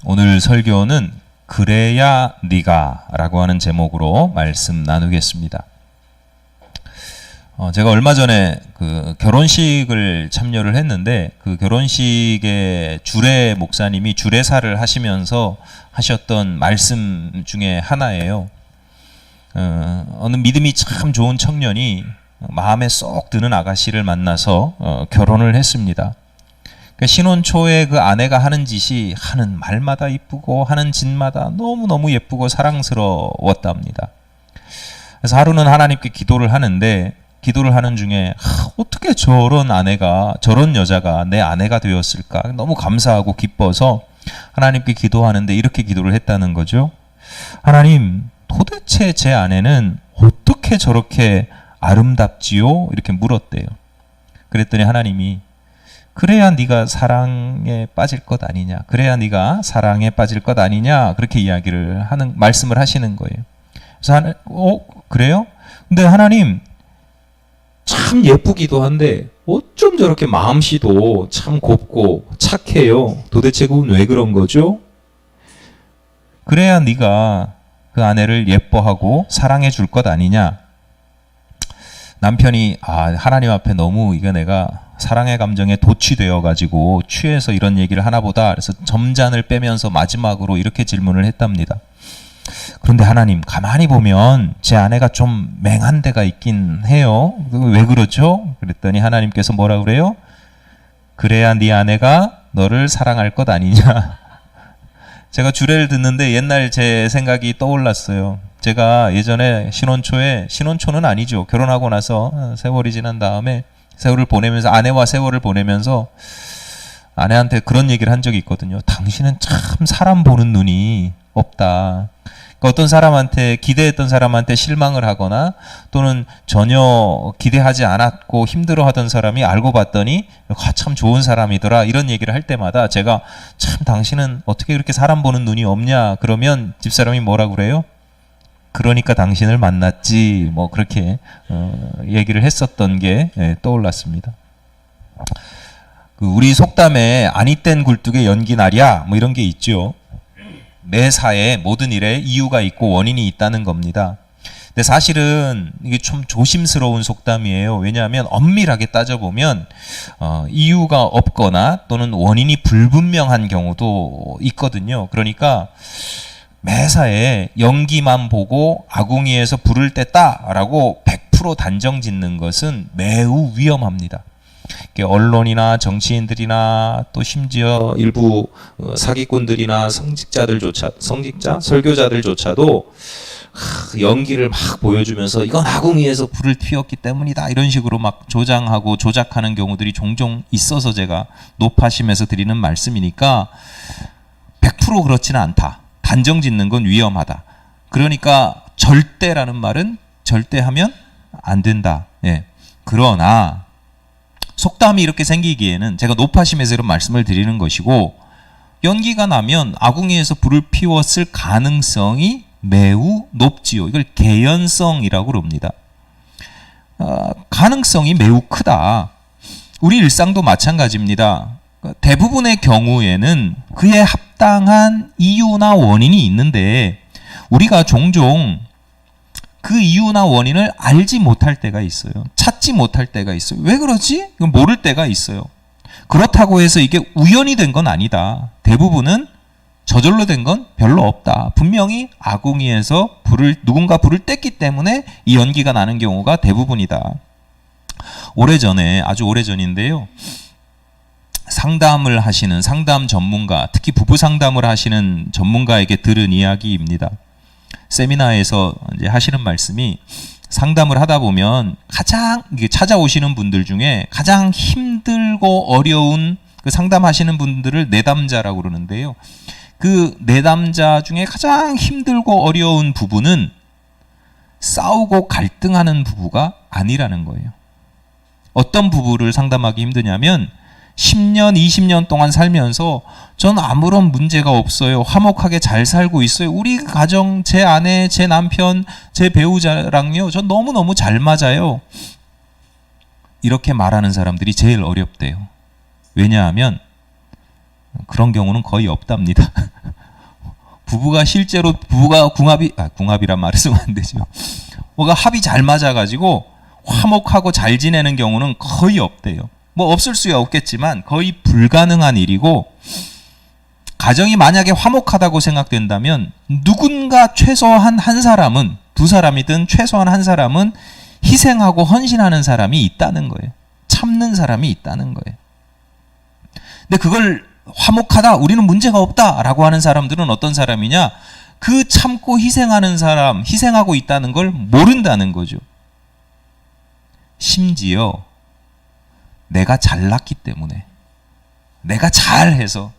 오늘 설교는 그래야 네가 라고 하는 제목으로 말씀 나누겠습니다. 제가 얼마 전에 그 결혼식을 참여를 했는데 그 결혼식에 주례 목사님이 주례사를 하시면서 하셨던 말씀 중에 하나예요. 어느 믿음이 참 좋은 청년이 마음에 쏙 드는 아가씨를 만나서 결혼을 했습니다. 신혼 초에 그 아내가 하는 짓이 하는 말마다 이쁘고 하는 짓마다 너무너무 예쁘고 사랑스러웠답니다. 그래서 하루는 하나님께 기도를 하는데 기도를 하는 중에 어떻게 저런 아내가 저런 여자가 내 아내가 되었을까 너무 감사하고 기뻐서 하나님께 기도하는데 이렇게 기도를 했다는 거죠. 하나님, 도대체 제 아내는 어떻게 저렇게 아름답지요? 이렇게 물었대요. 그랬더니 하나님이 그래야 네가 사랑에 빠질 것 아니냐, 그래야 네가 사랑에 빠질 것 아니냐, 그렇게 이야기를 하는 말씀을 하시는 거예요. 그래서 그래요? 근데 하나님 참 예쁘기도 한데 어쩜 저렇게 마음씨도 참 곱고 착해요. 도대체 그건 왜 그런 거죠? 그래야 네가 그 아내를 예뻐하고 사랑해 줄 것 아니냐. 남편이 하나님 앞에 너무 이거 내가 사랑의 감정에 도취되어 가지고 취해서 이런 얘기를 하나 보다. 그래서 점잔을 빼면서 마지막으로 이렇게 질문을 했답니다. 그런데 하나님, 가만히 보면 제 아내가 좀 맹한 데가 있긴 해요. 왜 그렇죠? 그랬더니 하나님께서 뭐라 그래요? 그래야 네 아내가 너를 사랑할 것 아니냐. 제가 주례를 듣는데 옛날 제 생각이 떠올랐어요. 제가 예전에 신혼초는 아니죠. 결혼하고 나서 세월이 지난 다음에 세월을 보내면서 아내와 세월을 보내면서 아내한테 그런 얘기를 한 적이 있거든요. 당신은 참 사람 보는 눈이 없다. 그러니까 어떤 사람한테 기대했던 사람한테 실망을 하거나 또는 전혀 기대하지 않았고 힘들어하던 사람이 알고 봤더니 참 좋은 사람이더라 이런 얘기를 할 때마다 제가 참 당신은 어떻게 그렇게 사람 보는 눈이 없냐 그러면 집사람이 뭐라 그래요? 그러니까 당신을 만났지 뭐 그렇게 얘기를 했었던 게 떠올랐습니다. 우리 속담에 아니 땐 굴뚝에 연기 나랴 뭐 이런 게 있죠. 매사에 모든 일에 이유가 있고 원인이 있다는 겁니다. 근데 사실은 이게 좀 조심스러운 속담이에요. 왜냐하면 엄밀하게 따져보면 이유가 없거나 또는 원인이 불분명한 경우도 있거든요. 그러니까 매사에 연기만 보고 아궁이에서 불을 뗐다라고 100% 단정 짓는 것은 매우 위험합니다. 언론이나 정치인들이나 또 심지어 일부 사기꾼들이나 설교자들조차도 연기를 막 보여주면서 이건 아궁이에서 불을 튀었기 때문이다 이런 식으로 막 조장하고 조작하는 경우들이 종종 있어서 제가 노파심에서 드리는 말씀이니까 100% 그렇지는 않다. 단정 짓는 건 위험하다. 그러니까 절대라는 말은 절대 하면 안 된다. 그러나 속담이 이렇게 생기기에는 제가 노파심에서 이런 말씀을 드리는 것이고 연기가 나면 아궁이에서 불을 피웠을 가능성이 매우 높지요. 이걸 개연성이라고 그럽니다. 가능성이 매우 크다. 우리 일상도 마찬가지입니다. 대부분의 경우에는 그에 합당한 이유나 원인이 있는데 우리가 종종 그 이유나 원인을 알지 못할 때가 있어요. 찾지 못할 때가 있어요. 왜 그러지? 모를 때가 있어요. 그렇다고 해서 이게 우연이 된 건 아니다. 대부분은 저절로 된 건 별로 없다. 분명히 아궁이에서 누군가 불을 뗐기 때문에 이 연기가 나는 경우가 대부분이다. 아주 오래전인데요. 상담을 하시는 상담 전문가, 특히 부부 상담을 하시는 전문가에게 들은 이야기입니다. 세미나에서 이제 하시는 말씀이 상담을 하다 보면 찾아오시는 분들 중에 가장 힘들고 어려운 그 상담하시는 분들을 내담자라고 그러는데요. 그 내담자 중에 가장 힘들고 어려운 부부는 싸우고 갈등하는 부부가 아니라는 거예요. 어떤 부부를 상담하기 힘드냐면 10년, 20년 동안 살면서 전 아무런 문제가 없어요. 화목하게 잘 살고 있어요. 우리 가정, 제 아내, 제 남편, 제 배우자랑요. 전 너무너무 잘 맞아요. 이렇게 말하는 사람들이 제일 어렵대요. 왜냐하면 그런 경우는 거의 없답니다. 부부가 실제로 궁합이란 말을 쓰면 안 되죠. 뭐가 합이 잘 맞아가지고 화목하고 잘 지내는 경우는 거의 없대요. 뭐 없을 수야 없겠지만 거의 불가능한 일이고, 가정이 만약에 화목하다고 생각된다면 누군가 최소한 한 사람은, 두 사람이든 최소한 한 사람은 희생하고 헌신하는 사람이 있다는 거예요. 참는 사람이 있다는 거예요. 근데 그걸 화목하다, 우리는 문제가 없다라고 하는 사람들은 어떤 사람이냐? 그 참고 희생하는 사람, 희생하고 있다는 걸 모른다는 거죠. 심지어 내가 잘났기 때문에, 내가 잘해서,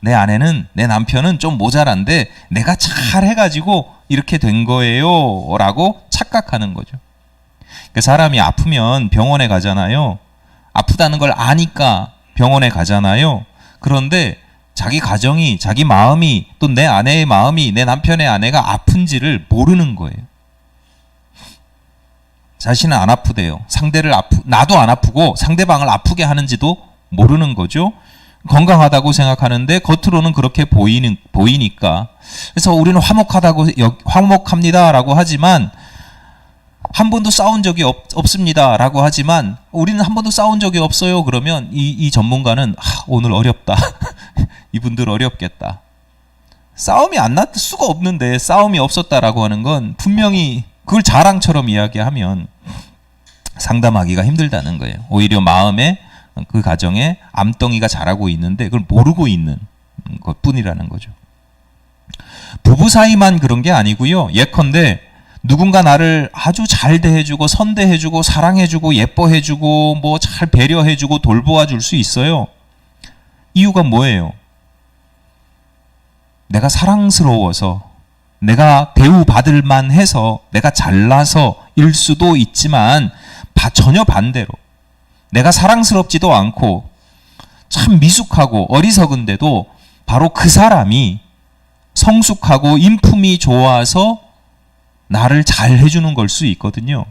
내 아내는, 내 남편은 좀 모자란데 내가 잘해가지고 이렇게 된 거예요 라고 착각하는 거죠. 그 사람이 아프면 병원에 가잖아요. 아프다는 걸 아니까 병원에 가잖아요. 그런데 자기 가정이, 자기 마음이, 또 내 아내의 마음이, 내 남편의 아내가 아픈지를 모르는 거예요. 자신은 안 아프대요. 나도 안 아프고 상대방을 아프게 하는지도 모르는 거죠. 건강하다고 생각하는데 겉으로는 그렇게 보이니까. 그래서 우리는 화목합니다라고 하지만, 한 번도 싸운 적이 없습니다라고 하지만, 우리는 한 번도 싸운 적이 없어요. 그러면 이 전문가는 오늘 어렵다. 이분들 어렵겠다. 싸움이 안 났을 수가 없는데 싸움이 없었다라고 하는 건 분명히 그걸 자랑처럼 이야기하면 상담하기가 힘들다는 거예요. 오히려 마음에, 그 가정에 암덩이가 자라고 있는데 그걸 모르고 있는 것 뿐이라는 거죠. 부부 사이만 그런 게 아니고요. 예컨대 누군가 나를 아주 잘 대해주고 선대해주고 사랑해주고 예뻐해주고 뭐 잘 배려해주고 돌보아줄 수 있어요. 이유가 뭐예요? 내가 사랑스러워서, 내가 대우받을 만해서, 내가 잘나서일 수도 있지만 전혀 반대로 내가 사랑스럽지도 않고 참 미숙하고 어리석은데도 바로 그 사람이 성숙하고 인품이 좋아서 나를 잘 해주는 걸 수 있거든요.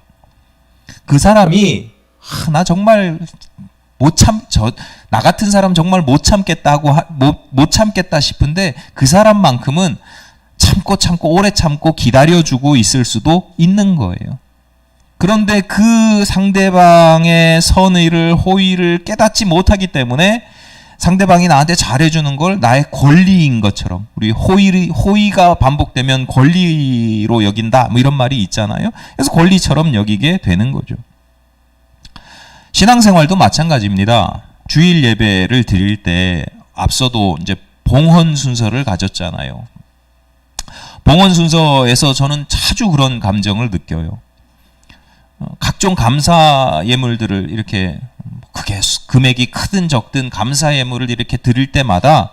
그 사람이 나 정말 나 같은 사람 정말 못 참겠다 싶은데 그 사람만큼은 참고 오래 참고 기다려주고 있을 수도 있는 거예요. 그런데 그 상대방의 선의를, 호의를 깨닫지 못하기 때문에 상대방이 나한테 잘해주는 걸 나의 권리인 것처럼, 우리 호의가 반복되면 권리로 여긴다 뭐 이런 말이 있잖아요. 그래서 권리처럼 여기게 되는 거죠. 신앙생활도 마찬가지입니다. 주일 예배를 드릴 때 앞서도 이제 봉헌 순서를 가졌잖아요. 봉헌 순서에서 저는 자주 그런 감정을 느껴요. 각종 감사 예물들을 이렇게, 그게 금액이 크든 적든 감사 예물을 이렇게 드릴 때마다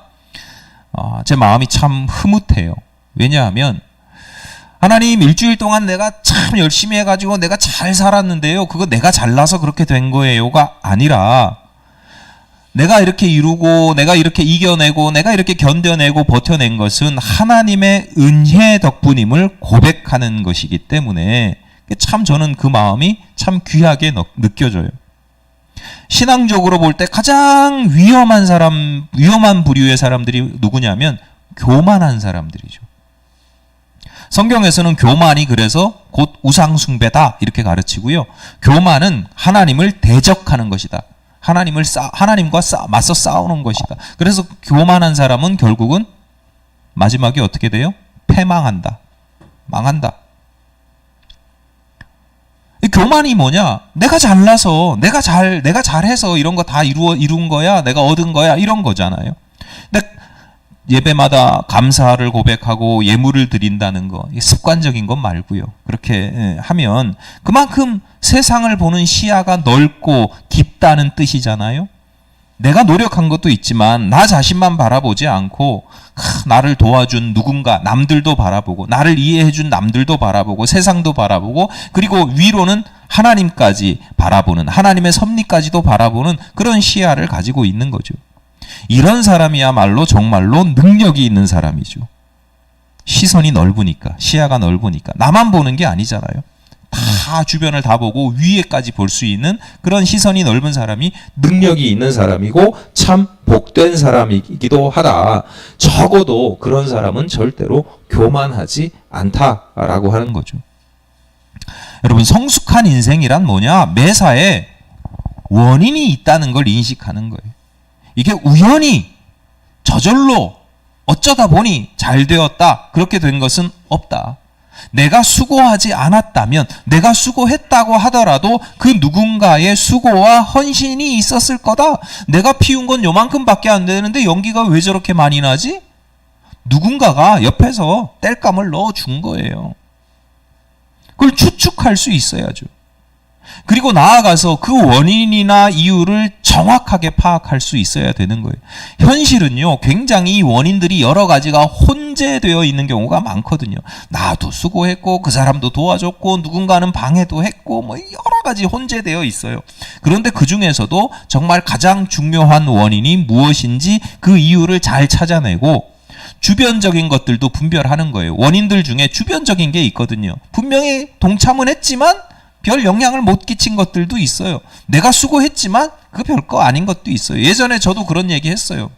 제 마음이 참 흐뭇해요. 왜냐하면 하나님, 일주일 동안 내가 참 열심히 해가지고 내가 잘 살았는데요, 그거 내가 잘나서 그렇게 된 거예요가 아니라, 내가 이렇게 이루고 내가 이렇게 이겨내고 내가 이렇게 견뎌내고 버텨낸 것은 하나님의 은혜 덕분임을 고백하는 것이기 때문에 참 저는 그 마음이 참 귀하게 느껴져요. 신앙적으로 볼 때 가장 위험한 부류의 사람들이 누구냐면 교만한 사람들이죠. 성경에서는 교만이 그래서 곧 우상숭배다 이렇게 가르치고요. 교만은 하나님을 대적하는 것이다. 하나님과 맞서 싸우는 것이다. 그래서 교만한 사람은 결국은 마지막에 어떻게 돼요? 패망한다. 망한다. 이 교만이 뭐냐? 내가 잘나서, 내가 잘해서 이런 거 다 이룬 거야, 내가 얻은 거야, 이런 거잖아요. 근데 예배마다 감사를 고백하고 예물을 드린다는 거, 습관적인 것 말고요. 그렇게 하면 그만큼 세상을 보는 시야가 넓고 깊다는 뜻이잖아요. 내가 노력한 것도 있지만 나 자신만 바라보지 않고 나를 도와준 누군가, 남들도 바라보고, 나를 이해해준 남들도 바라보고, 세상도 바라보고, 그리고 위로는 하나님까지 바라보는, 하나님의 섭리까지도 바라보는 그런 시야를 가지고 있는 거죠. 이런 사람이야말로 정말로 능력이 있는 사람이죠. 시선이 넓으니까, 시야가 넓으니까. 나만 보는 게 아니잖아요. 다 주변을 다 보고 위에까지 볼 수 있는 그런 시선이 넓은 사람이 능력이 있는 사람이고 참 복된 사람이기도 하다. 적어도 그런 사람은 절대로 교만하지 않다라고 하는 거죠. 여러분, 성숙한 인생이란 뭐냐? 매사에 원인이 있다는 걸 인식하는 거예요. 이게 우연히 저절로 어쩌다 보니 잘 되었다, 그렇게 된 것은 없다. 내가 수고하지 않았다면, 내가 수고했다고 하더라도 그 누군가의 수고와 헌신이 있었을 거다. 내가 피운 건 요만큼밖에 안 되는데 연기가 왜 저렇게 많이 나지? 누군가가 옆에서 땔감을 넣어준 거예요. 그걸 추측할 수 있어야죠. 그리고 나아가서 그 원인이나 이유를 정확하게 파악할 수 있어야 되는 거예요. 현실은요, 굉장히 이 원인들이 여러 가지가 혼재되어 있는 경우가 많거든요. 나도 수고했고, 그 사람도 도와줬고, 누군가는 방해도 했고, 뭐 여러 가지 혼재되어 있어요. 그런데 그 중에서도 정말 가장 중요한 원인이 무엇인지 그 이유를 잘 찾아내고, 주변적인 것들도 분별하는 거예요. 원인들 중에 주변적인 게 있거든요. 분명히 동참은 했지만 별 영향을 못 끼친 것들도 있어요. 내가 수고했지만 그 별거 아닌 것도 있어요. 예전에 저도 그런 얘기 했어요.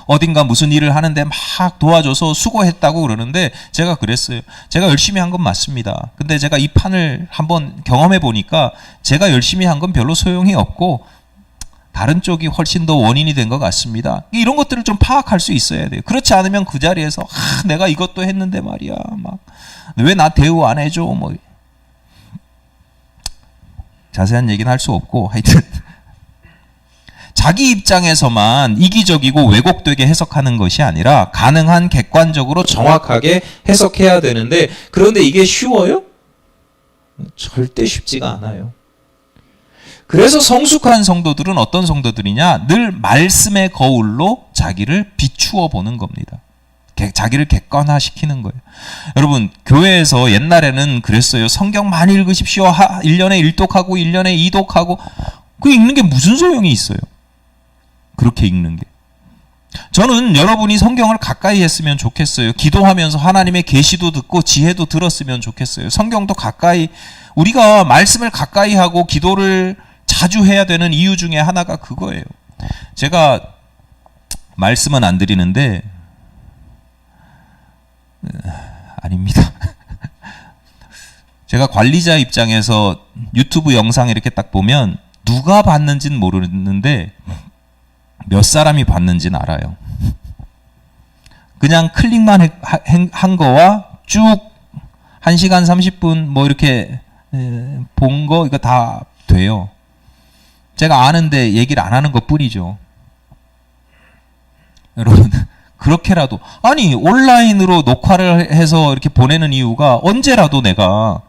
어딘가 무슨 일을 하는데 막 도와줘서 수고했다고 그러는데 제가 그랬어요. 제가 열심히 한 건 맞습니다. 근데 제가 이 판을 한번 경험해 보니까 제가 열심히 한 건 별로 소용이 없고 다른 쪽이 훨씬 더 원인이 된 것 같습니다. 이런 것들을 좀 파악할 수 있어야 돼요. 그렇지 않으면 그 자리에서 내가 이것도 했는데 말이야, 막 왜 나 대우 안 해줘, 뭐 자세한 얘기는 할 수 없고, 하여튼 자기 입장에서만 이기적이고 왜곡되게 해석하는 것이 아니라 가능한 객관적으로 정확하게 해석해야 되는데, 그런데 이게 쉬워요? 절대 쉽지가 않아요. 그래서 성숙한 성도들은 어떤 성도들이냐? 늘 말씀의 거울로 자기를 비추어 보는 겁니다. 자기를 객관화시키는 거예요. 여러분, 교회에서 옛날에는 그랬어요. 성경 많이 읽으십시오. 1년에 1독하고 1년에 2독하고. 그 읽는 게 무슨 소용이 있어요? 그렇게 읽는 게. 저는 여러분이 성경을 가까이 했으면 좋겠어요. 기도하면서 하나님의 계시도 듣고 지혜도 들었으면 좋겠어요. 성경도 가까이, 우리가 말씀을 가까이 하고 기도를 자주 해야 되는 이유 중에 하나가 그거예요. 제가 말씀은 안 드리는데 아닙니다. 제가 관리자 입장에서 유튜브 영상 이렇게 딱 보면 누가 봤는지는 모르는데 몇 사람이 봤는지는 알아요. 그냥 클릭만 한 거와 쭉 1시간 30분 뭐 이렇게 본 거 이거 다 돼요. 제가 아는데 얘기를 안 하는 것 뿐이죠. 여러분, 그렇게라도, 아니 온라인으로 녹화를 해서 이렇게 보내는 이유가 언제라도 내가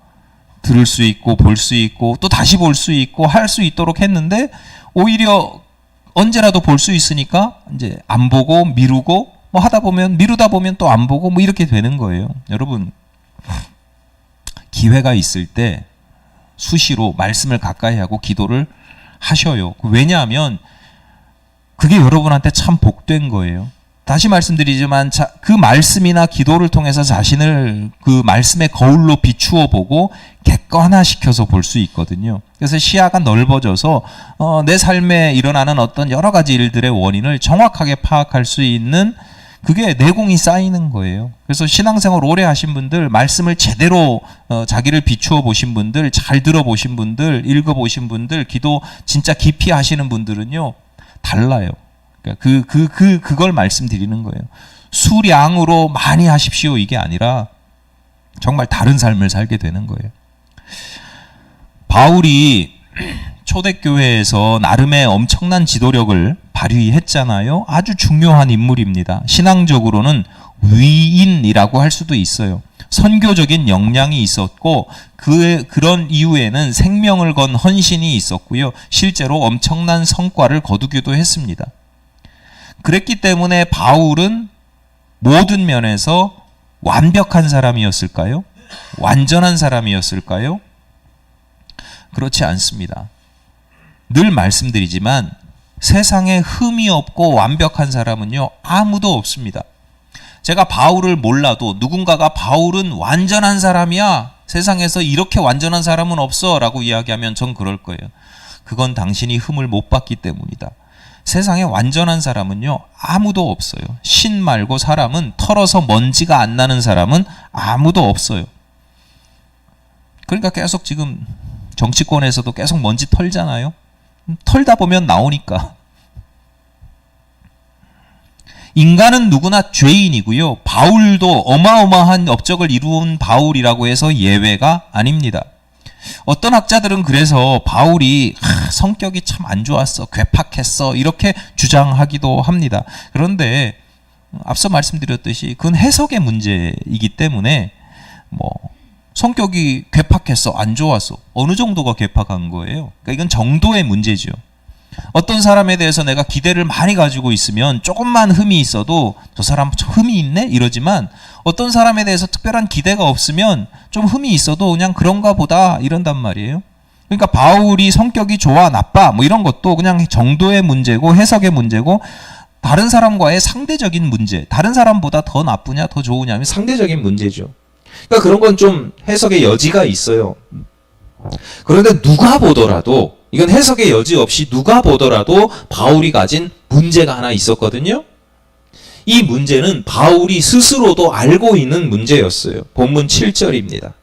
들을 수 있고 볼 수 있고 또 다시 볼 수 있고 할 수 있도록 했는데, 오히려 언제라도 볼 수 있으니까 이제 안 보고 미루고 뭐 하다 보면, 미루다 보면 또 안 보고 뭐 이렇게 되는 거예요. 여러분, 기회가 있을 때 수시로 말씀을 가까이 하고 기도를 하셔요. 왜냐하면 그게 여러분한테 참 복된 거예요. 다시 말씀드리지만 그 말씀이나 기도를 통해서 자신을 그 말씀의 거울로 비추어 보고 객관화시켜서 볼 수 있거든요. 그래서 시야가 넓어져서 내 삶에 일어나는 어떤 여러 가지 일들의 원인을 정확하게 파악할 수 있는, 그게 내공이 쌓이는 거예요. 그래서 신앙생활 오래 하신 분들, 말씀을 제대로 자기를 비추어 보신 분들, 잘 들어보신 분들, 읽어보신 분들, 기도 진짜 깊이 하시는 분들은요 달라요. 그걸 말씀드리는 거예요. 수량으로 많이 하십시오 이게 아니라 정말 다른 삶을 살게 되는 거예요. 바울이 초대교회에서 나름의 엄청난 지도력을 발휘했잖아요. 아주 중요한 인물입니다. 신앙적으로는 위인이라고 할 수도 있어요. 선교적인 역량이 있었고 그런 이후에는 생명을 건 헌신이 있었고요. 실제로 엄청난 성과를 거두기도 했습니다. 그랬기 때문에 바울은 모든 면에서 완벽한 사람이었을까요? 완전한 사람이었을까요? 그렇지 않습니다. 늘 말씀드리지만 세상에 흠이 없고 완벽한 사람은요 아무도 없습니다. 제가 바울을 몰라도 누군가가 바울은 완전한 사람이야, 세상에서 이렇게 완전한 사람은 없어 라고 이야기하면 전 그럴 거예요. 그건 당신이 흠을 못 봤기 때문이다. 세상에 완전한 사람은요, 아무도 없어요. 신 말고 사람은, 털어서 먼지가 안 나는 사람은 아무도 없어요. 그러니까 계속 지금 정치권에서도 계속 먼지 털잖아요. 털다 보면 나오니까. 인간은 누구나 죄인이고요. 바울도 어마어마한 업적을 이룬 바울이라고 해서 예외가 아닙니다. 어떤 학자들은 그래서 바울이 성격이 참 안 좋았어, 괴팍했어 이렇게 주장하기도 합니다. 그런데 앞서 말씀드렸듯이 그건 해석의 문제이기 때문에 뭐 성격이 괴팍했어, 안 좋았어, 어느 정도가 괴팍한 거예요? 그러니까 이건 정도의 문제죠. 어떤 사람에 대해서 내가 기대를 많이 가지고 있으면 조금만 흠이 있어도 저 사람 흠이 있네? 이러지만 어떤 사람에 대해서 특별한 기대가 없으면 좀 흠이 있어도 그냥 그런가 보다 이런단 말이에요. 그러니까 바울이 성격이 좋아, 나빠 뭐 이런 것도 그냥 정도의 문제고 해석의 문제고 다른 사람과의 상대적인 문제, 다른 사람보다 더 나쁘냐 더 좋으냐 하면 상대적인 문제죠. 그러니까 그런 건 좀 해석의 여지가 있어요. 그런데 누가 보더라도 이건 해석의 여지 없이 누가 보더라도 바울이 가진 문제가 하나 있었거든요. 이 문제는 바울이 스스로도 알고 있는 문제였어요. 본문 7절입니다.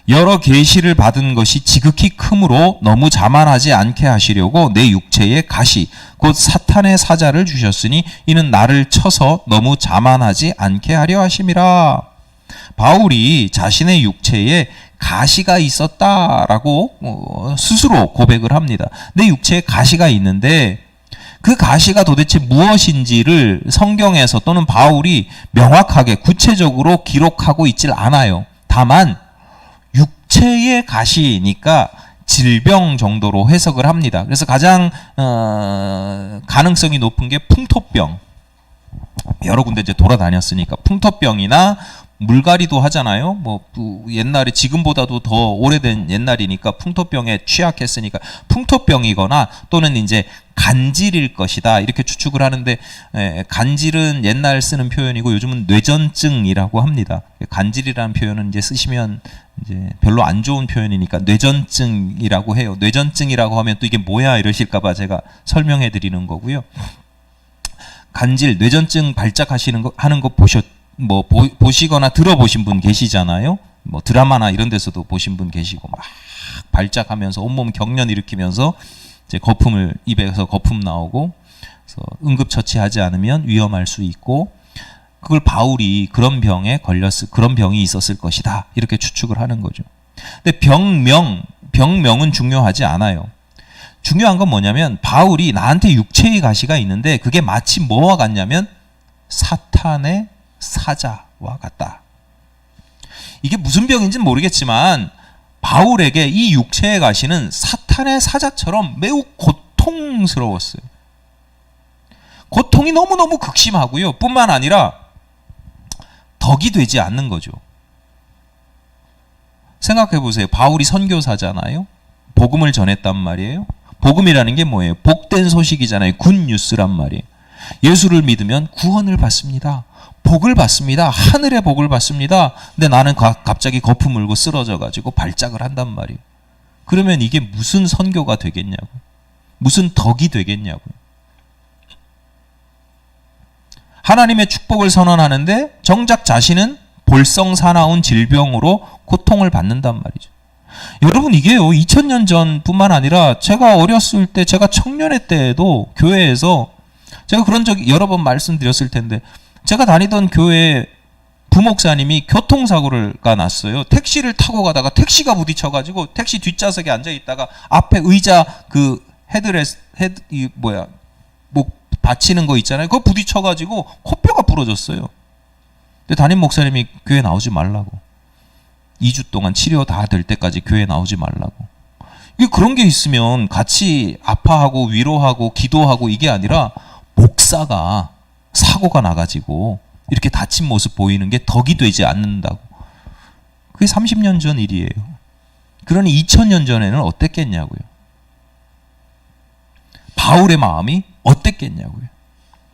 여러 계시를 받은 것이 지극히 크므로 너무 자만하지 않게 하시려고 내 육체에 가시 곧 사탄의 사자를 주셨으니 이는 나를 쳐서 너무 자만하지 않게 하려 하심이라. 바울이 자신의 육체에 가시가 있었다라고 스스로 고백을 합니다. 내 육체에 가시가 있는데 그 가시가 도대체 무엇인지를 성경에서 또는 바울이 명확하게 구체적으로 기록하고 있질 않아요. 다만 육체의 가시니까 질병 정도로 해석을 합니다. 그래서 가장 가능성이 높은 게 풍토병. 여러 군데 이제 돌아다녔으니까 풍토병이나 물갈이도 하잖아요. 뭐 옛날에 지금보다도 더 오래된 옛날이니까 풍토병에 취약했으니까 풍토병이거나 또는 이제 간질일 것이다 이렇게 추측을 하는데 간질은 옛날 쓰는 표현이고 요즘은 뇌전증이라고 합니다. 간질이라는 표현은 이제 쓰시면 이제 별로 안 좋은 표현이니까 뇌전증이라고 해요. 뇌전증이라고 하면 또 이게 뭐야 이러실까봐 제가 설명해 드리는 거고요. 간질, 뇌전증 발작하시는 거 하는 거 보시거나 들어보신 분 계시잖아요. 뭐 드라마나 이런 데서도 보신 분 계시고 막 발작하면서 온몸 경련 일으키면서 이제 거품을 입에서 거품 나오고 그래서 응급처치하지 않으면 위험할 수 있고 그걸 바울이 그런 병에 그런 병이 있었을 것이다 이렇게 추측을 하는 거죠. 근데 병명은 중요하지 않아요. 중요한 건 뭐냐면 바울이 나한테 육체의 가시가 있는데 그게 마치 뭐와 같냐면 사탄의 사자와 같다. 이게 무슨 병인지는 모르겠지만 바울에게 이 육체의 가시는 사탄의 사자처럼 매우 고통스러웠어요. 고통이 너무너무 극심하고요. 뿐만 아니라 덕이 되지 않는 거죠. 생각해 보세요. 바울이 선교사잖아요. 복음을 전했단 말이에요. 복음이라는 게 뭐예요? 복된 소식이잖아요. 굿뉴스란 말이에요. 예수를 믿으면 구원을 받습니다. 복을 받습니다. 하늘의 복을 받습니다. 근데 나는 갑자기 거품 물고 쓰러져 가지고 발작을 한단 말이에요. 그러면 이게 무슨 선교가 되겠냐고. 무슨 덕이 되겠냐고. 하나님의 축복을 선언하는데 정작 자신은 볼성사나운 질병으로 고통을 받는단 말이죠. 여러분 이게요 2000년 전뿐만 아니라 제가 어렸을 때 제가 청년회 때에도 교회에서 제가 그런 적이 여러 번 말씀드렸을 텐데 제가 다니던 교회에 부목사님이 교통사고가 났어요. 택시를 타고 가다가 택시가 부딪혀가지고 택시 뒷좌석에 앉아있다가 앞에 의자 그 목 받치는 거 있잖아요. 그거 부딪혀가지고 코뼈가 부러졌어요. 근데 담임 목사님이 교회 나오지 말라고. 2주 동안 치료 다 될 때까지 교회 나오지 말라고. 이게 그런 게 있으면 같이 아파하고 위로하고 기도하고 이게 아니라 목사가 사고가 나가지고 이렇게 다친 모습 보이는 게 덕이 되지 않는다고. 그게 30년 전 일이에요. 그러니 2000년 전에는 어땠겠냐고요. 바울의 마음이 어땠겠냐고요.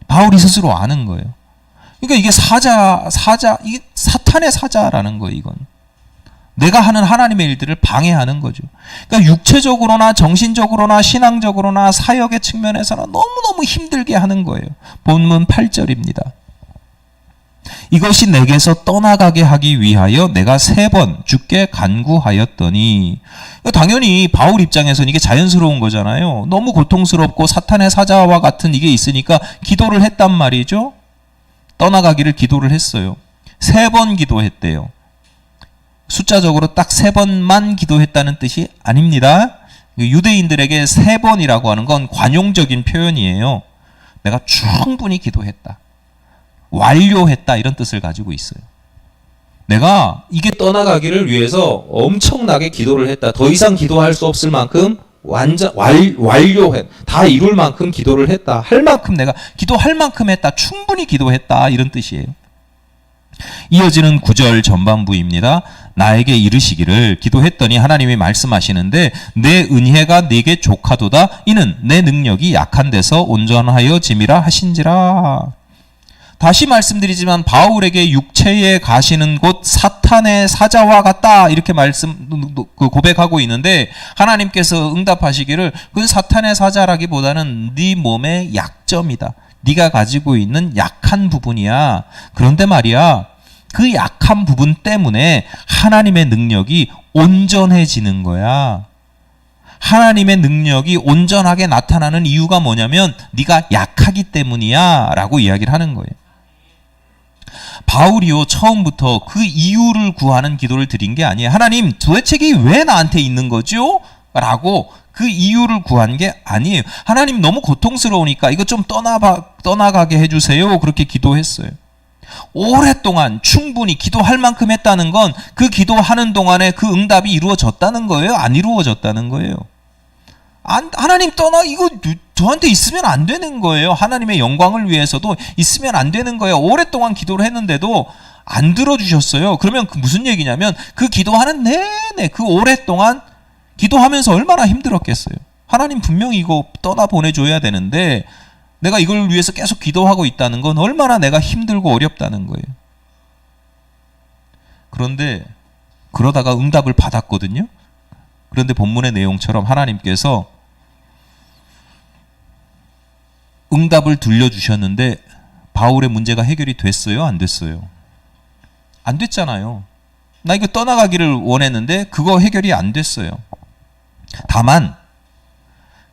바울이 스스로 아는 거예요. 그러니까 이게 이게 사탄의 사자라는 거예요, 이건. 내가 하는 하나님의 일들을 방해하는 거죠. 그러니까 육체적으로나 정신적으로나 신앙적으로나 사역의 측면에서는 너무너무 힘들게 하는 거예요. 본문 8절입니다. 이것이 내게서 떠나가게 하기 위하여 내가 3번 주께 간구하였더니, 당연히 바울 입장에서는 이게 자연스러운 거잖아요. 너무 고통스럽고 사탄의 사자와 같은 이게 있으니까 기도를 했단 말이죠. 떠나가기를 기도를 했어요. 3번 기도했대요. 숫자적으로 딱 3번만 기도했다는 뜻이 아닙니다. 유대인들에게 3번이라고 하는 건 관용적인 표현이에요. 내가 충분히 기도했다, 완료했다, 이런 뜻을 가지고 있어요. 내가 이게 떠나가기를 위해서 엄청나게 기도를 했다. 더 이상 기도할 수 없을 만큼 완료해, 다 이룰 만큼 기도를 했다. 할 만큼 내가 기도할 만큼 했다. 충분히 기도했다. 이런 뜻이에요. 이어지는 9절 전반부입니다. 나에게 이르시기를, 기도했더니 하나님이 말씀하시는데, 내 은혜가 네게 족하도다. 이는 내 능력이 약한 데서 온전하여 짐이라 하신지라. 다시 말씀드리지만 바울에게 육체에 가시는 곳 사탄의 사자와 같다, 이렇게 고백하고 있는데, 하나님께서 응답하시기를 그 사탄의 사자라기보다는 네 몸의 약점이다. 네가 가지고 있는 약한 부분이야. 그런데 말이야, 그 약한 부분 때문에 하나님의 능력이 온전해지는 거야. 하나님의 능력이 온전하게 나타나는 이유가 뭐냐면 네가 약하기 때문이야 라고 이야기를 하는 거예요. 바울이요, 처음부터 그 이유를 구하는 기도를 드린 게 아니에요. 하나님, 도대체 이게 왜 나한테 있는 거죠? 라고 그 이유를 구한 게 아니에요. 하나님, 너무 고통스러우니까 이거 좀 떠나가게 해주세요. 그렇게 기도했어요. 오랫동안 충분히 기도할 만큼 했다는 건 그 기도하는 동안에 그 응답이 이루어졌다는 거예요? 안 이루어졌다는 거예요? 하나님 이거 저한테 있으면 안 되는 거예요. 하나님의 영광을 위해서도 있으면 안 되는 거예요. 오랫동안 기도를 했는데도 안 들어주셨어요. 그러면 무슨 얘기냐면 그 기도하는 내내 그 오랫동안 기도하면서 얼마나 힘들었겠어요. 하나님 분명히 이거 떠나보내줘야 되는데 내가 이걸 위해서 계속 기도하고 있다는 건 얼마나 내가 힘들고 어렵다는 거예요. 그런데 그러다가 응답을 받았거든요. 그런데 본문의 내용처럼 하나님께서 응답을 들려주셨는데 바울의 문제가 해결이 됐어요? 안 됐어요? 안 됐잖아요. 나 이거 떠나가기를 원했는데 그거 해결이 안 됐어요. 다만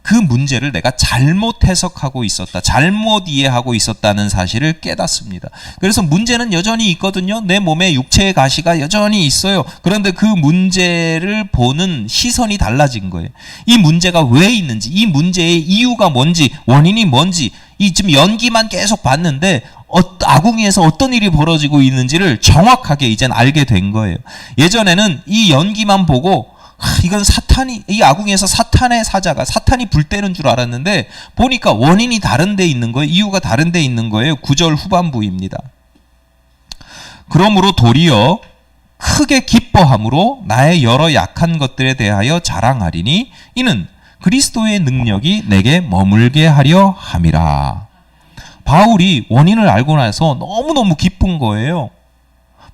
그 문제를 내가 잘못 해석하고 있었다, 잘못 이해하고 있었다는 사실을 깨닫습니다. 그래서 문제는 여전히 있거든요. 내 몸에 육체의 가시가 여전히 있어요. 그런데 그 문제를 보는 시선이 달라진 거예요. 이 문제가 왜 있는지, 이 문제의 이유가 뭔지, 원인이 뭔지, 이 지금 연기만 계속 봤는데 아궁이에서 어떤 일이 벌어지고 있는지를 정확하게 이젠 알게 된 거예요. 예전에는 이 연기만 보고 이건 이 아궁이에서 사탄의 사자가, 사탄이 불 때는 줄 알았는데 보니까 원인이 다른 데 있는 거예요. 이유가 다른 데 있는 거예요. 9절 후반부입니다. 그러므로 도리어 크게 기뻐함으로 나의 여러 약한 것들에 대하여 자랑하리니 이는 그리스도의 능력이 내게 머물게 하려 함이라. 바울이 원인을 알고 나서 너무너무 기쁜 거예요.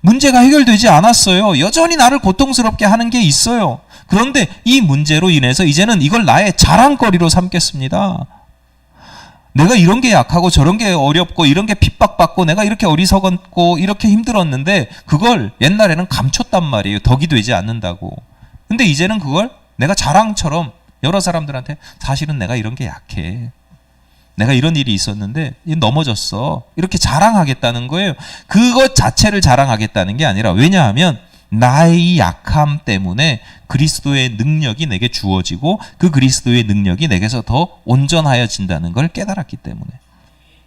문제가 해결되지 않았어요. 여전히 나를 고통스럽게 하는 게 있어요. 그런데 이 문제로 인해서 이제는 이걸 나의 자랑거리로 삼겠습니다. 내가 이런 게 약하고 저런 게 어렵고 이런 게 핍박받고 내가 이렇게 어리석었고 이렇게 힘들었는데 그걸 옛날에는 감췄단 말이에요. 덕이 되지 않는다고. 근데 이제는 그걸 내가 자랑처럼 여러 사람들한테 사실은 내가 이런 게 약해. 내가 이런 일이 있었는데 넘어졌어. 이렇게 자랑하겠다는 거예요. 그것 자체를 자랑하겠다는 게 아니라, 왜냐하면 나의 약함 때문에 그리스도의 능력이 내게 주어지고 그 그리스도의 능력이 내게서 더 온전하여진다는 걸 깨달았기 때문에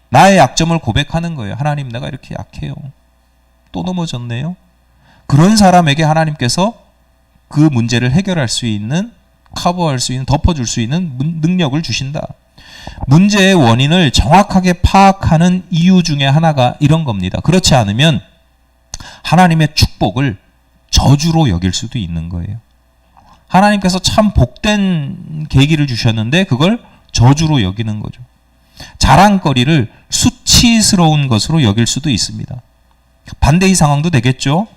나의 약점을 고백하는 거예요. 하나님, 내가 이렇게 약해요. 또 넘어졌네요. 그런 사람에게 하나님께서 그 문제를 해결할 수 있는, 커버할 수 있는, 덮어줄 수 있는 능력을 주신다. 문제의 원인을 정확하게 파악하는 이유 중에 하나가 이런 겁니다. 그렇지 않으면 하나님의 축복을 저주로 여길 수도 있는 거예요. 하나님께서 참 복된 계기를 주셨는데 그걸 저주로 여기는 거죠. 자랑거리를 수치스러운 것으로 여길 수도 있습니다. 반대의 상황도 되겠죠.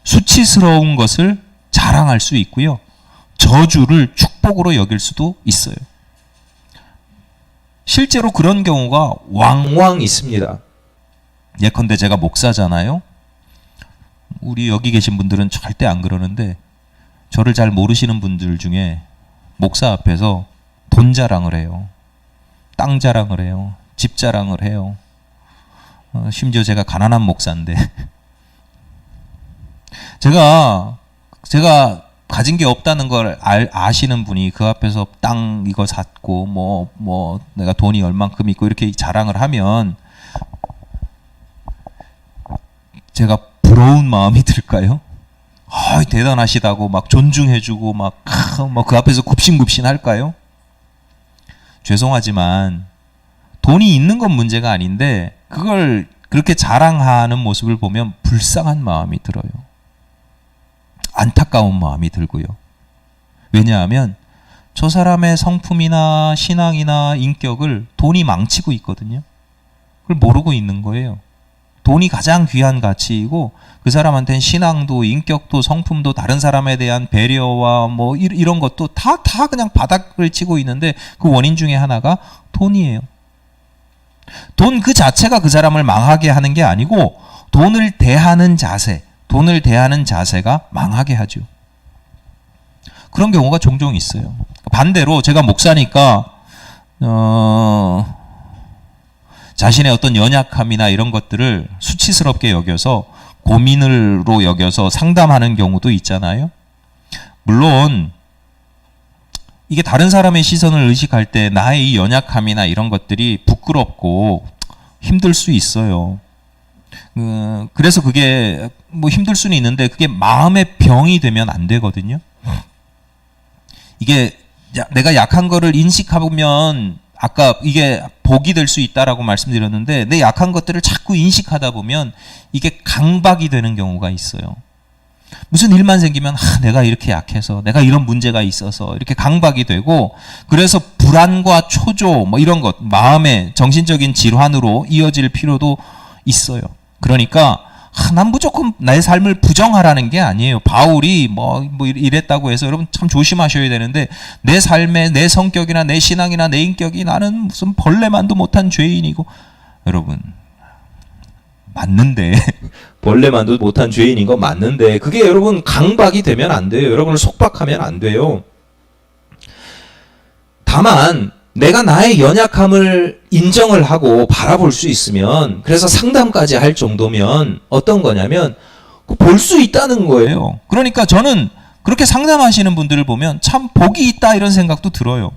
수치스러운 것을 자랑할 수 있고요. 저주를 축복으로 여길 수도 있어요. 실제로 그런 경우가 왕왕 있습니다. 예컨대 제가 목사잖아요. 우리 여기 계신 분들은 절대 안 그러는데 저를 잘 모르시는 분들 중에 목사 앞에서 돈 자랑을 해요. 땅 자랑을 해요. 집 자랑을 해요. 심지어 제가 가난한 목사인데 제가 가진 게 없다는 걸 아시는 분이 그 앞에서 땅 이거 샀고 뭐 내가 돈이 얼만큼 있고 이렇게 자랑을 하면 제가 부러운 마음이 들까요? 대단하시다고 막 존중해주고 막 그 앞에서 굽신굽신 할까요? 죄송하지만 돈이 있는 건 문제가 아닌데 그걸 그렇게 자랑하는 모습을 보면 불쌍한 마음이 들어요. 안타까운 마음이 들고요. 왜냐하면 저 사람의 성품이나 신앙이나 인격을 돈이 망치고 있거든요. 그걸 모르고 있는 거예요. 돈이 가장 귀한 가치이고 그 사람한테는 신앙도 인격도 성품도 다른 사람에 대한 배려와 뭐 이런 것도 다 그냥 바닥을 치고 있는데 그 원인 중에 하나가 돈이에요. 돈 그 자체가 그 사람을 망하게 하는 게 아니고 돈을 대하는 자세가 망하게 하죠. 그런 경우가 종종 있어요. 반대로 제가 목사니까 자신의 어떤 연약함이나 이런 것들을 수치스럽게 여겨서 고민으로 여겨서 상담하는 경우도 있잖아요. 물론 이게 다른 사람의 시선을 의식할 때 나의 이 연약함이나 이런 것들이 부끄럽고 힘들 수 있어요. 그래서 그게 뭐 힘들 수는 있는데 그게 마음의 병이 되면 안 되거든요. 이게 내가 약한 거를 인식하면 아까 이게 복이 될 수 있다라고 말씀드렸는데 내 약한 것들을 자꾸 인식하다 보면 이게 강박이 되는 경우가 있어요. 무슨 일만 생기면 내가 이렇게 약해서 내가 이런 문제가 있어서 이렇게 강박이 되고 그래서 불안과 초조 뭐 이런 것 마음의 정신적인 질환으로 이어질 필요도 있어요. 그러니까 난 무조건 나의 삶을 부정하라는 게 아니에요. 바울이 뭐 이랬다고 해서 여러분 참 조심하셔야 되는데 내 삶에 내 성격이나 내 신앙이나 내 인격이 나는 무슨 벌레만도 못한 죄인이고 여러분 맞는데 벌레만도 못한 죄인인 거 맞는데 그게 여러분 강박이 되면 안 돼요. 여러분을 속박하면 안 돼요. 다만 내가 나의 연약함을 인정을 하고 바라볼 수 있으면 그래서 상담까지 할 정도면 어떤 거냐면 볼 수 있다는 거예요. 그러니까 저는 그렇게 상담하시는 분들을 보면 참 복이 있다 이런 생각도 들어요.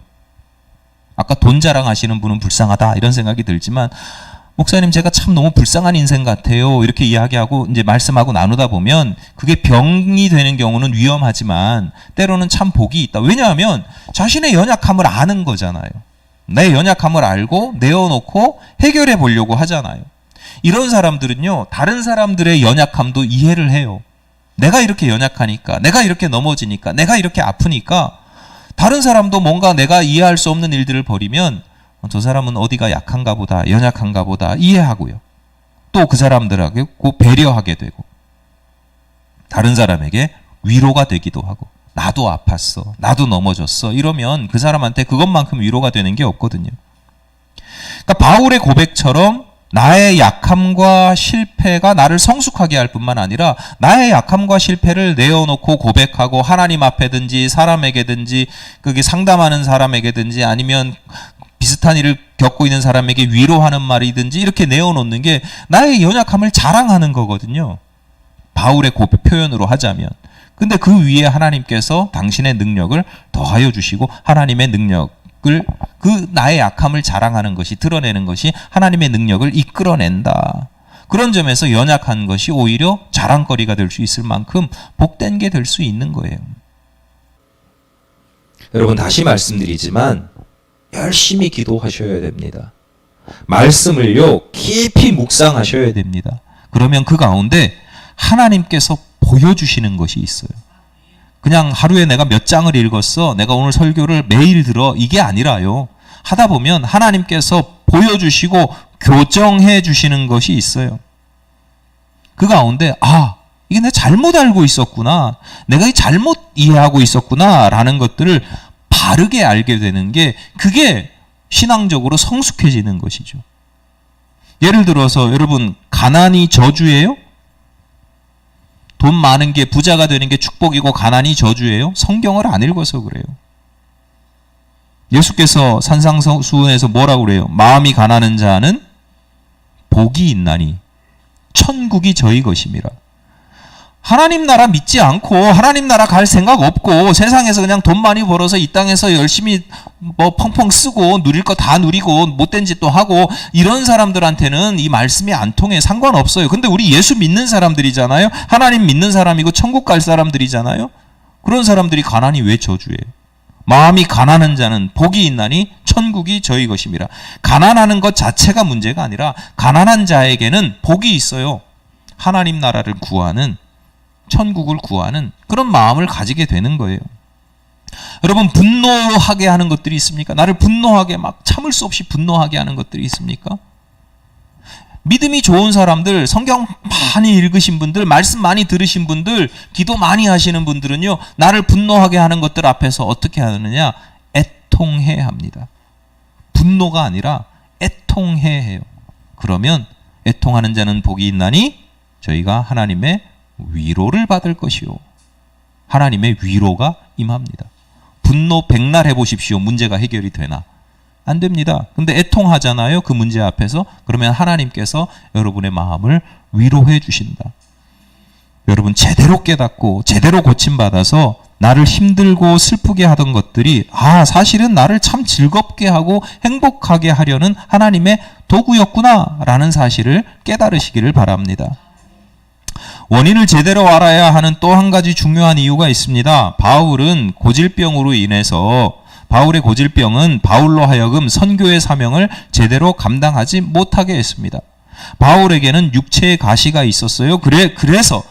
아까 돈 자랑하시는 분은 불쌍하다 이런 생각이 들지만 목사님 제가 참 너무 불쌍한 인생 같아요 이렇게 이야기하고 이제 말씀하고 나누다 보면 그게 병이 되는 경우는 위험하지만 때로는 참 복이 있다. 왜냐하면 자신의 연약함을 아는 거잖아요. 내 연약함을 알고 내어놓고 해결해 보려고 하잖아요. 이런 사람들은요 다른 사람들의 연약함도 이해를 해요. 내가 이렇게 연약하니까 내가 이렇게 넘어지니까 내가 이렇게 아프니까 다른 사람도 뭔가 내가 이해할 수 없는 일들을 벌이면 저 사람은 어디가 약한가 보다 연약한가 보다 이해하고요. 또 그 사람들에게 배려하게 되고 다른 사람에게 위로가 되기도 하고 나도 아팠어 나도 넘어졌어 이러면 그 사람한테 그것만큼 위로가 되는 게 없거든요. 그러니까 바울의 고백처럼 나의 약함과 실패가 나를 성숙하게 할 뿐만 아니라 나의 약함과 실패를 내어놓고 고백하고 하나님 앞에든지 사람에게든지 그게 상담하는 사람에게든지 아니면 비슷한 일을 겪고 있는 사람에게 위로하는 말이든지 이렇게 내어놓는 게 나의 연약함을 자랑하는 거거든요. 바울의 고백 표현으로 하자면. 근데 그 위에 하나님께서 당신의 능력을 더하여 주시고 하나님의 능력을 그 나의 약함을 자랑하는 것이 드러내는 것이 하나님의 능력을 이끌어낸다. 그런 점에서 연약한 것이 오히려 자랑거리가 될 수 있을 만큼 복된 게 될 수 있는 거예요. 여러분 다시 말씀드리지만 열심히 기도하셔야 됩니다. 말씀을요 깊이 묵상하셔야 됩니다. 그러면 그 가운데 하나님께서 보여주시는 것이 있어요. 그냥 하루에 내가 몇 장을 읽었어 내가 오늘 설교를 매일 들어 이게 아니라요. 하다 보면 하나님께서 보여주시고 교정해 주시는 것이 있어요. 그 가운데 이게 내가 잘못 알고 있었구나. 내가 잘못 이해하고 있었구나. 라는 것들을 바르게 알게 되는 게 그게 신앙적으로 성숙해지는 것이죠. 예를 들어서 여러분 가난이 저주예요? 돈 많은 게 부자가 되는 게 축복이고 가난이 저주예요? 성경을 안 읽어서 그래요. 예수께서 산상수훈에서 뭐라고 그래요? 마음이 가난한 자는 복이 있나니 천국이 저희 것임이라. 하나님 나라 믿지 않고 하나님 나라 갈 생각 없고 세상에서 그냥 돈 많이 벌어서 이 땅에서 열심히 뭐 펑펑 쓰고 누릴 거 다 누리고 못된 짓도 하고 이런 사람들한테는 이 말씀이 안 통해. 상관없어요. 근데 우리 예수 믿는 사람들이잖아요. 하나님 믿는 사람이고 천국 갈 사람들이잖아요. 그런 사람들이 가난이 왜 저주예요? 마음이 가난한 자는 복이 있나니 천국이 저희 것임이라. 가난하는 것 자체가 문제가 아니라 가난한 자에게는 복이 있어요. 하나님 나라를 구하는, 천국을 구하는 그런 마음을 가지게 되는 거예요. 여러분 분노하게 하는 것들이 있습니까? 나를 분노하게 막 참을 수 없이 분노하게 하는 것들이 있습니까? 믿음이 좋은 사람들, 성경 많이 읽으신 분들, 말씀 많이 들으신 분들, 기도 많이 하시는 분들은요, 나를 분노하게 하는 것들 앞에서 어떻게 하느냐? 애통해 합니다. 분노가 아니라 애통해 해요. 그러면 애통하는 자는 복이 있나니 저희가 하나님의 위로를 받을 것이요. 하나님의 위로가 임합니다. 분노 백날 해보십시오. 문제가 해결이 되나? 안 됩니다. 근데 애통하잖아요. 그 문제 앞에서. 그러면 하나님께서 여러분의 마음을 위로해 주신다. 여러분 제대로 깨닫고 제대로 고침받아서 나를 힘들고 슬프게 하던 것들이 사실은 나를 참 즐겁게 하고 행복하게 하려는 하나님의 도구였구나 라는 사실을 깨달으시기를 바랍니다. 원인을 제대로 알아야 하는 또 한 가지 중요한 이유가 있습니다. 바울의 고질병은 바울로 하여금 선교의 사명을 제대로 감당하지 못하게 했습니다. 바울에게는 육체의 가시가 있었어요. 그래서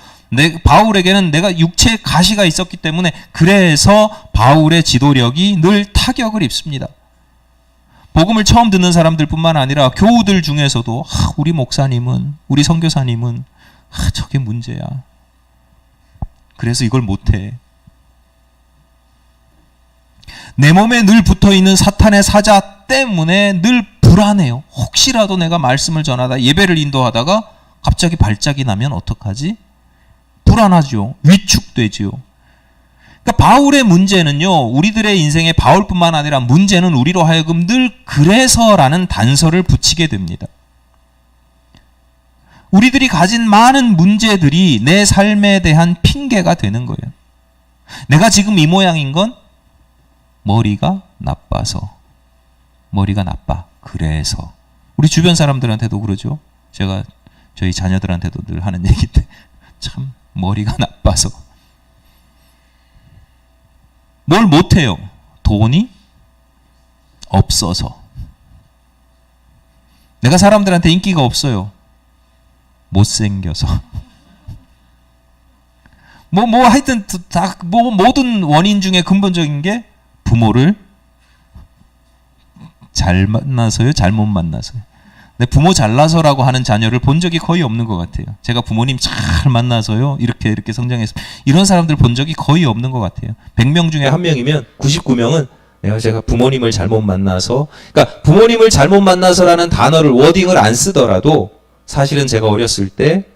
바울에게는 내가 육체의 가시가 있었기 때문에 그래서 바울의 지도력이 늘 타격을 입습니다. 복음을 처음 듣는 사람들뿐만 아니라 교우들 중에서도 우리 목사님은, 우리 선교사님은 저게 문제야. 그래서 이걸 못해. 내 몸에 늘 붙어있는 사탄의 사자 때문에 늘 불안해요. 혹시라도 내가 말씀을 전하다 예배를 인도하다가 갑자기 발작이 나면 어떡하지? 불안하죠. 위축되죠. 그러니까 바울의 문제는요, 우리들의 인생에 바울뿐만 아니라 문제는 우리로 하여금 늘 그래서라는 단서를 붙이게 됩니다. 우리들이 가진 많은 문제들이 내 삶에 대한 핑계가 되는 거예요. 내가 지금 이 모양인 건 머리가 나빠서. 머리가 나빠. 그래서. 우리 주변 사람들한테도 그러죠. 제가 저희 자녀들한테도 늘 하는 얘기인데 참 머리가 나빠서. 뭘 못해요? 돈이 없어서. 내가 사람들한테 인기가 없어요. 못생겨서. 하여튼 다 모든 원인 중에 근본적인 게 부모를 잘 만나서요, 잘못 만나서요. 근데 부모 잘나서라고 하는 자녀를 본 적이 거의 없는 것 같아요. 제가 부모님 잘 만나서요, 이렇게 성장했어요. 이런 사람들 본 적이 거의 없는 것 같아요. 100명 중에 한 명이면 99명은 제가 부모님을 잘못 만나서, 그러니까 부모님을 잘못 만나서라는 단어를 워딩을 안 쓰더라도 사실은 제가 어렸을 때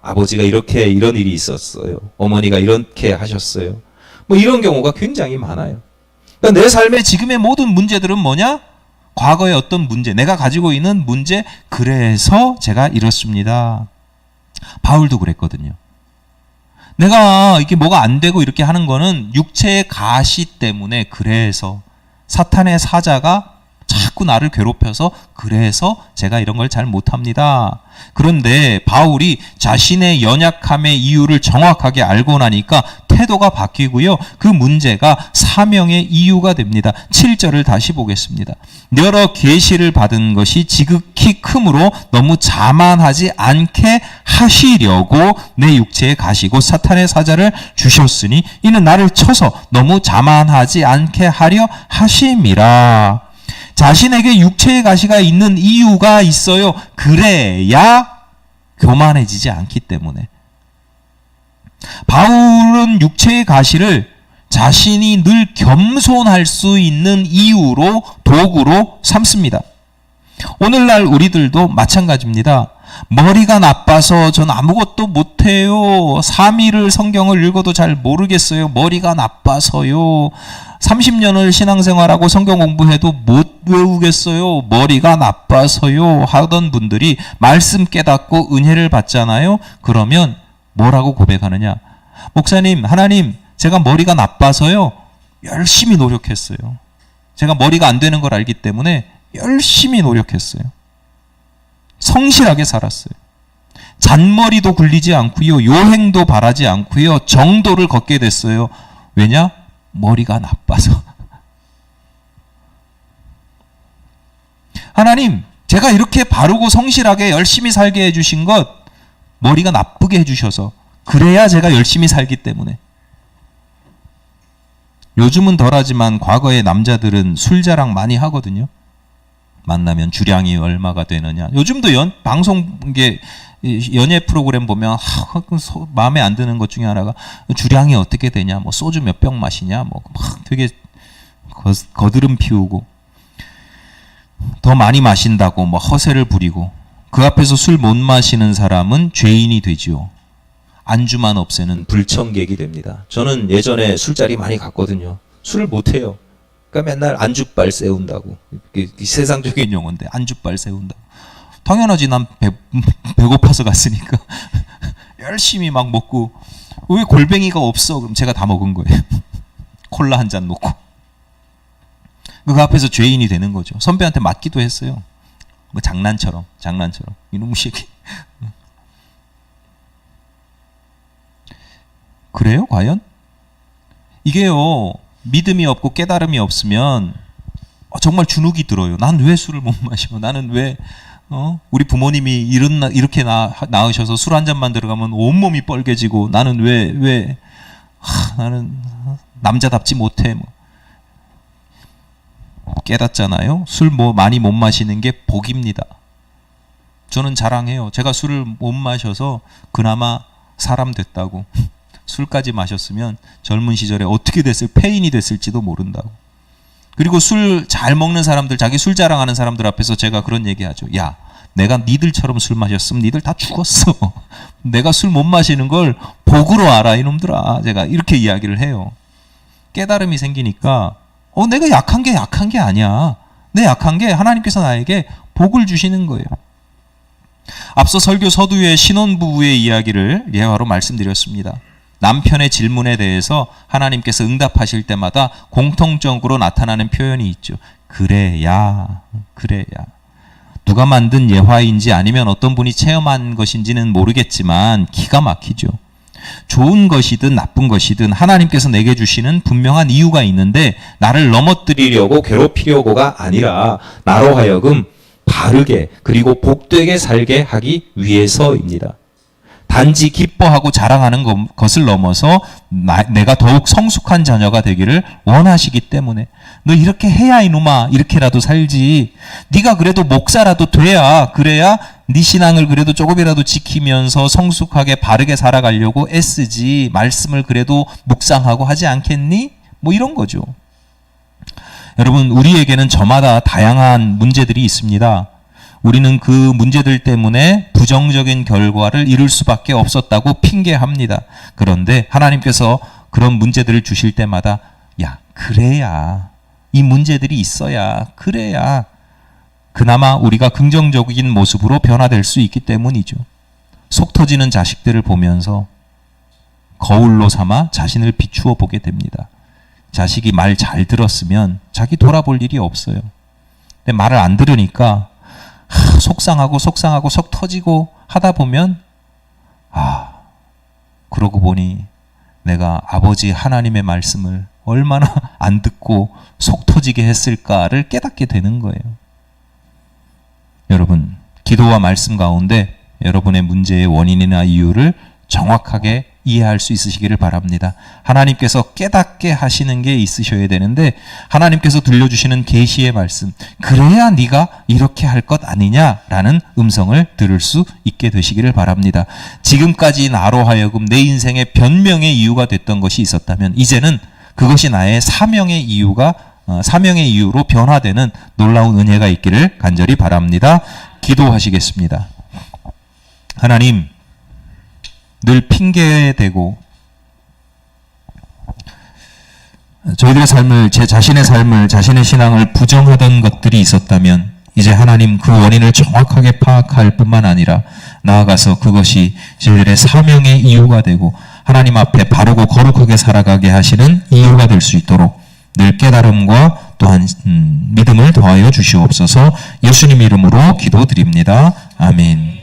아버지가 이런 일이 있었어요. 어머니가 이렇게 하셨어요. 이런 경우가 굉장히 많아요. 그러니까 내 삶의 지금의 모든 문제들은 뭐냐? 과거의 어떤 문제, 내가 가지고 있는 문제, 그래서 제가 이렇습니다. 바울도 그랬거든요. 내가 이렇게 뭐가 안 되고 이렇게 하는 거는 육체의 가시 때문에, 그래서 사탄의 사자가 자꾸 나를 괴롭혀서 그래서 제가 이런 걸 잘 못합니다. 그런데 바울이 자신의 연약함의 이유를 정확하게 알고 나니까 태도가 바뀌고요. 그 문제가 사명의 이유가 됩니다. 7절을 다시 보겠습니다. 여러 계시를 받은 것이 지극히 크므로 너무 자만하지 않게 하시려고 내 육체에 가시고 사탄의 사자를 주셨으니 이는 나를 쳐서 너무 자만하지 않게 하려 하심이라. 자신에게 육체의 가시가 있는 이유가 있어요. 그래야 교만해지지 않기 때문에. 바울은 육체의 가시를 자신이 늘 겸손할 수 있는 이유로, 도구로 삼습니다. 오늘날 우리들도 마찬가지입니다. 머리가 나빠서 전 아무것도 못해요. 3일을 성경을 읽어도 잘 모르겠어요. 머리가 나빠서요. 30년을 신앙생활하고 성경 공부해도 못 외우겠어요. 머리가 나빠서요. 하던 분들이 말씀 깨닫고 은혜를 받잖아요. 그러면 뭐라고 고백하느냐? 목사님, 하나님, 제가 머리가 나빠서요. 열심히 노력했어요. 제가 머리가 안 되는 걸 알기 때문에 열심히 노력했어요. 성실하게 살았어요. 잔머리도 굴리지 않고요. 요행도 바라지 않고요. 정도를 걷게 됐어요. 왜냐? 머리가 나빠서. 하나님, 제가 이렇게 바르고 성실하게 열심히 살게 해주신 것 머리가 나쁘게 해주셔서, 그래야 제가 열심히 살기 때문에. 요즘은 덜하지만 과거에 남자들은 술자랑 많이 하거든요. 만나면 주량이 얼마가 되느냐. 요즘도 방송 연예 프로그램 보면 마음에 안 드는 것 중에 하나가 주량이 어떻게 되냐, 뭐 소주 몇 병 마시냐, 뭐 막 되게 거드름 피우고 더 많이 마신다고 뭐 허세를 부리고, 그 앞에서 술 못 마시는 사람은 죄인이 되지요. 안주만 없애는 불청객이 됩니다. 저는 예전에 술자리 많이 갔거든요. 술을 못 해요. 그러니까 맨날 안주빨 세운다고. 이 세상적인 용어인데 안주빨 세운다. 당연하지. 난 배고파서 갔으니까 열심히 막 먹고. 왜 골뱅이가 없어? 그럼 제가 다 먹은 거예요. 콜라 한 잔 놓고. 그 앞에서 죄인이 되는 거죠. 선배한테 맞기도 했어요. 뭐 장난처럼 이놈의 새끼. 그래요? 과연? 이게요, 믿음이 없고 깨달음이 없으면 정말 주눅이 들어요. 난 왜 술을 못 마셔? 나는 왜 우리 부모님이 이렇게 낳으셔서 술 한 잔만 들어가면 온몸이 뻘개지고, 나는 왜 나는 남자답지 못해. 뭐. 깨닫잖아요. 술 많이 못 마시는 게 복입니다. 저는 자랑해요. 제가 술을 못 마셔서 그나마 사람 됐다고. 술까지 마셨으면 젊은 시절에 어떻게 폐인이 됐을지도 모른다고. 그리고 술 잘 먹는 사람들, 자기 술 자랑하는 사람들 앞에서 제가 그런 얘기하죠. 야, 내가 니들처럼 술 마셨으면 니들 다 죽었어. 내가 술 못 마시는 걸 복으로 알아, 이놈들아. 제가 이렇게 이야기를 해요. 깨달음이 생기니까 내가 약한 게 아니야. 내 약한 게 하나님께서 나에게 복을 주시는 거예요. 앞서 설교 서두에 신혼부부의 이야기를 예화로 말씀드렸습니다. 남편의 질문에 대해서 하나님께서 응답하실 때마다 공통적으로 나타나는 표현이 있죠. 그래야. 누가 만든 예화인지 아니면 어떤 분이 체험한 것인지는 모르겠지만 기가 막히죠. 좋은 것이든 나쁜 것이든 하나님께서 내게 주시는 분명한 이유가 있는데, 나를 넘어뜨리려고 괴롭히려고가 아니라 나로 하여금 바르게 그리고 복되게 살게 하기 위해서입니다. 단지 기뻐하고 자랑하는 것을 넘어서 내가 더욱 성숙한 자녀가 되기를 원하시기 때문에. 너 이렇게 해야 이놈아, 이렇게라도 살지. 네가 그래도 목사라도 돼야, 그래야 네 신앙을 그래도 조금이라도 지키면서 성숙하게 바르게 살아가려고 애쓰지. 말씀을 그래도 묵상하고 하지 않겠니? 뭐 이런 거죠. 여러분, 우리에게는 저마다 다양한 문제들이 있습니다. 우리는 그 문제들 때문에 부정적인 결과를 이룰 수밖에 없었다고 핑계합니다. 그런데 하나님께서 그런 문제들을 주실 때마다, 야, 그래야, 이 문제들이 있어야, 그래야 그나마 우리가 긍정적인 모습으로 변화될 수 있기 때문이죠. 속 터지는 자식들을 보면서 거울로 삼아 자신을 비추어 보게 됩니다. 자식이 말 잘 들었으면 자기 돌아볼 일이 없어요. 근데 말을 안 들으니까 속상하고 속 터지고 하다 보면, 그러고 보니 내가 아버지 하나님의 말씀을 얼마나 안 듣고 속 터지게 했을까를 깨닫게 되는 거예요. 여러분, 기도와 말씀 가운데 여러분의 문제의 원인이나 이유를 정확하게 이해할 수 있으시기를 바랍니다. 하나님께서 깨닫게 하시는 게 있으셔야 되는데 하나님께서 들려주시는 계시의 말씀, 그래야 네가 이렇게 할 것 아니냐라는 음성을 들을 수 있게 되시기를 바랍니다. 지금까지 나로 하여금 내 인생의 변명의 이유가 됐던 것이 있었다면 이제는 그것이 나의 사명의 이유로 변화되는 놀라운 은혜가 있기를 간절히 바랍니다. 기도하시겠습니다. 하나님, 늘 핑계대고 저희들의 삶을, 제 자신의 삶을, 자신의 신앙을 부정하던 것들이 있었다면 이제 하나님 그 원인을 정확하게 파악할 뿐만 아니라 나아가서 그것이 저희들의 사명의 이유가 되고 하나님 앞에 바르고 거룩하게 살아가게 하시는 이유가 될 수 있도록 늘 깨달음과 또한 믿음을 더하여 주시옵소서. 예수님 이름으로 기도드립니다. 아멘.